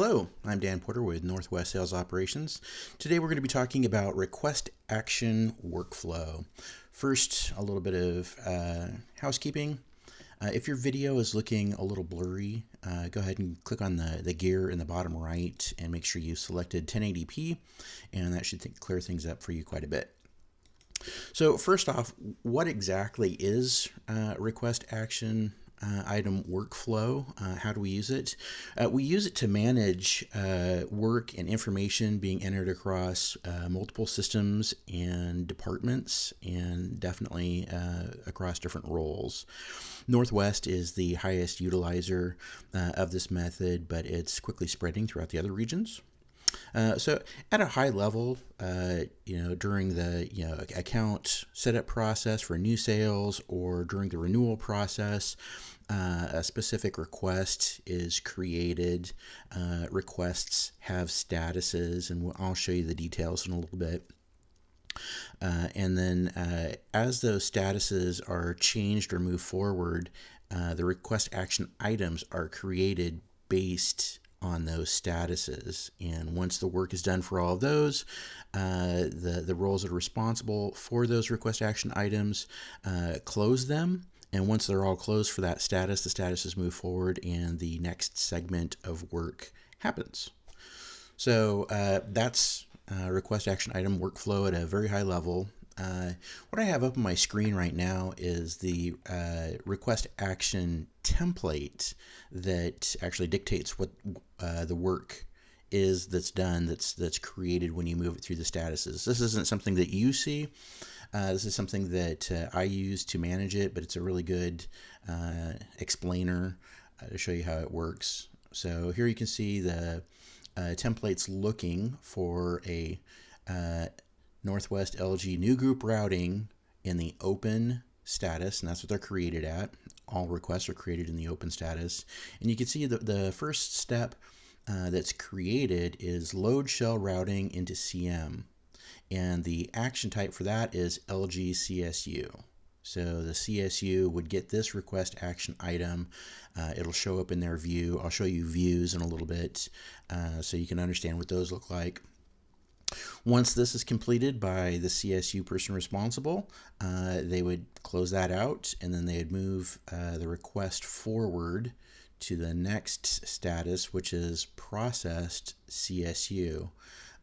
Hello, I'm Dan Porter with Northwest Sales Operations. Today we're going to be talking about Request Action Workflow. First, a little bit of housekeeping. If your video is looking a little blurry, go ahead and click on the gear in the bottom right and make sure you selected 1080p, and that should clear things up for you quite a bit. So first off, what exactly is Request Action Item Workflow? How do we use it? We use it to manage work and information being entered across multiple systems and departments, and definitely across different roles. Northwest is the highest utilizer of this method, but it's quickly spreading throughout the other regions. So at a high level, during the account setup process for new sales or during the renewal process, a specific request is created. Requests have statuses, and I'll show you the details in a little bit. And then as those statuses are changed or move forward, the request action items are created based on those statuses. And once the work is done for all of those, the roles that are responsible for those request action items close them. And once they're all closed for that status, the statuses move forward and the next segment of work happens. So that's request action item workflow at a very high level. What I have up on my screen right now is the request action template that actually dictates what the work is that's done, that's created when you move it through the statuses. This isn't something that you see. This is something that I use to manage it, but it's a really good explainer to show you how it works. So here you can see the templates looking for a Northwest LG new group routing in the open status, and that's what they're created at. All requests are created in the open status. And you can see that the first step that's created is load shell routing into CM. And the action type for that is LG CSU. So the CSU would get this request action item. It'll show up in their view. I'll show you views in a little bit so you can understand what those look like. Once this is completed by the CSU person responsible, they would close that out, and then they'd move the request forward to the next status, which is processed CSU.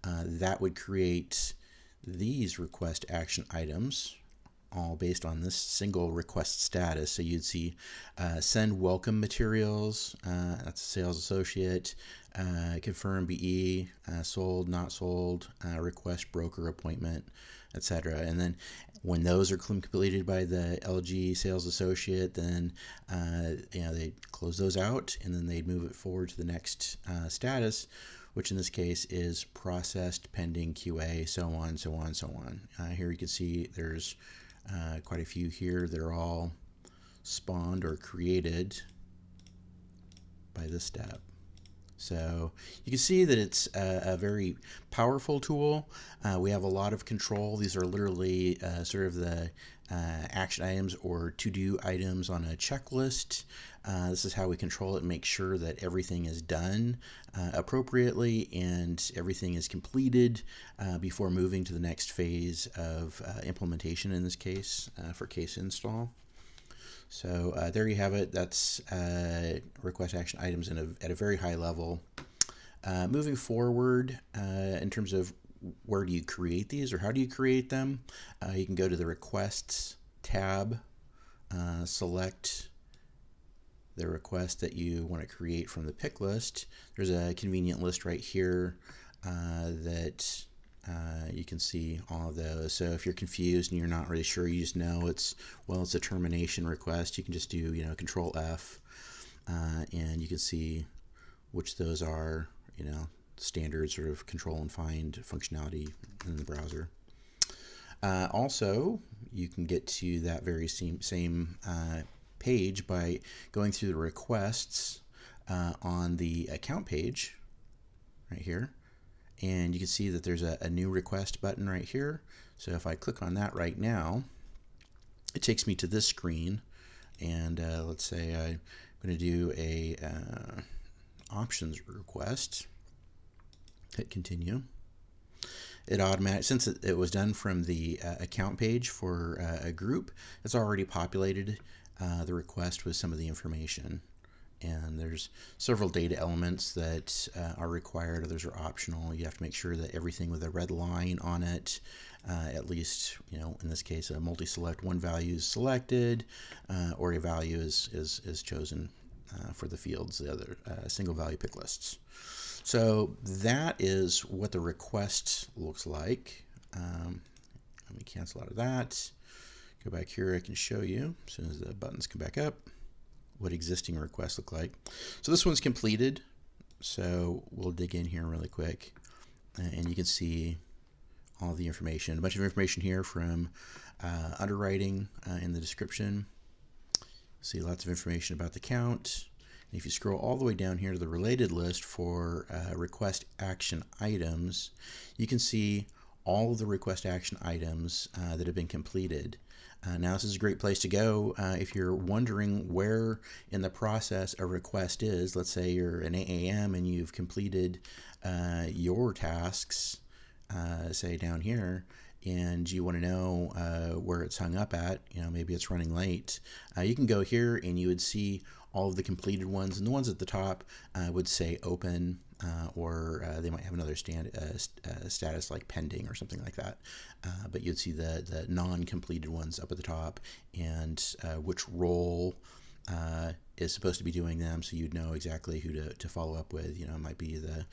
That would create these request action items, all based on this single request status. So you'd see send welcome materials, that's a sales associate, confirm BE, sold, not sold, request broker appointment, etc. And then when those are completed by the LG sales associate, then they close those out, and then they'd move it forward to the next status, which in this case is processed pending QA, so on, so on, so on. Here you can see there's quite a few here that are all spawned or created by this step. So you can see that it's a very powerful tool. We have a lot of control. These are literally sort of the action items or to-do items on a checklist. This is how we control it and make sure that everything is done appropriately and everything is completed before moving to the next phase of implementation, in this case for case install. So there you have it. That's request action items at a very high level. Moving forward, in terms of where do you create these or how do you create them, you can go to the Requests tab, select the request that you want to create from the pick list. There's a convenient list right here that you can see all of those. So if you're confused and you're not really sure, you just know it's a termination request. You can just do Control F, and you can see which those are, standard sort of control and find functionality in the browser. Also, you can get to that very same page by going through the requests on the account page right here. And you can see that there's a new request button right here. So if I click on that right now, it takes me to this screen. And let's say I'm going to do options request. Hit continue. It automatic, since it was done from the account page for a group, it's already populated the request with some of the information. And there's several data elements that are required, others are optional. You have to make sure that everything with a red line on it, at least, in this case, a multi-select, one value is selected, or a value is chosen for the fields, the other single value pick lists. So that is what the request looks like. Let me cancel out of that. Go back here, I can show you, as soon as the buttons come back up, what existing requests look like. So this one's completed. So we'll dig in here really quick, and you can see all the information, a bunch of information here from underwriting in the description. See lots of information about the count. And if you scroll all the way down here to the related list for request action items, you can see all of the request action items that have been completed. Now this is a great place to go if you're wondering where in the process a request is. Let's say you're an AAM and you've completed your tasks, say down here, and you want to know where it's hung up at, maybe it's running late. You can go here and you would see all of the completed ones, and the ones at the top would say open, or they might have another status like pending or something like that. But you'd see the non-completed ones up at the top, and which role is supposed to be doing them, so you'd know exactly who to follow up with. It might be the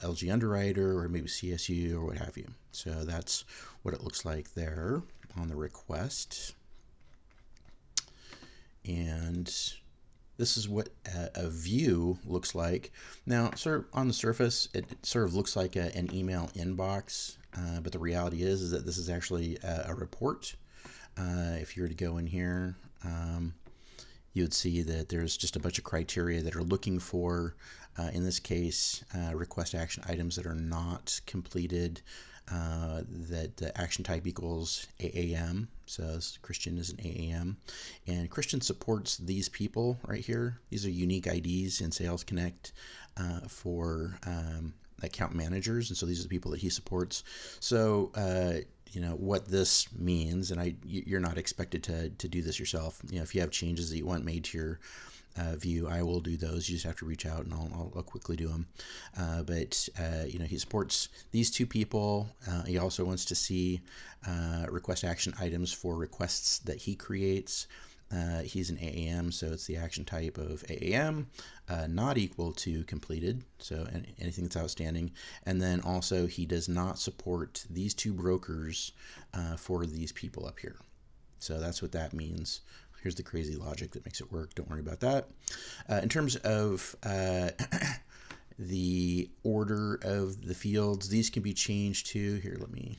LG underwriter, or maybe CSU, or what have you. So that's what it looks like there on the request. And this is what a view looks like. Now, sort of on the surface, it sort of looks like an email inbox, but the reality is that this is actually a report. If you were to go in here, you would see that there's just a bunch of criteria that are looking for, in this case, request action items that are not completed, that the action type equals AAM. So Christian is an AAM, and Christian supports these people right here. These are unique IDs in Sales Connect for account managers, and so these are the people that he supports. So what this means, and you're not expected to do this yourself. If you have changes that you want made to your view, I will do those. You just have to reach out, and I'll quickly do them. But he supports these two people. He also wants to see request action items for requests that he creates. He's an AAM, so it's the action type of AAM, not equal to completed, so anything that's outstanding. And then also he does not support these two brokers for these people up here. So that's what that means. Here's the crazy logic that makes it work. Don't worry about that. In terms of the order of the fields, these can be changed to, here, let me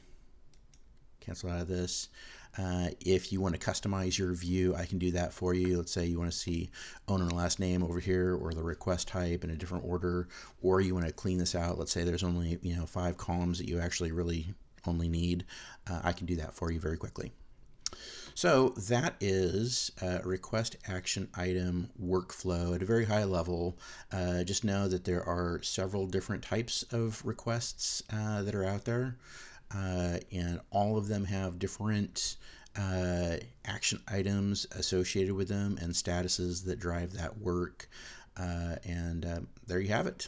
cancel out of this. If you want to customize your view, I can do that for you. Let's say you want to see owner and last name over here, or the request type in a different order, or you want to clean this out. Let's say there's only 5 columns that you actually really only need. I can do that for you very quickly. So that is request action item workflow at a very high level. Just know that there are several different types of requests that are out there, and all of them have different action items associated with them and statuses that drive that work. And there you have it.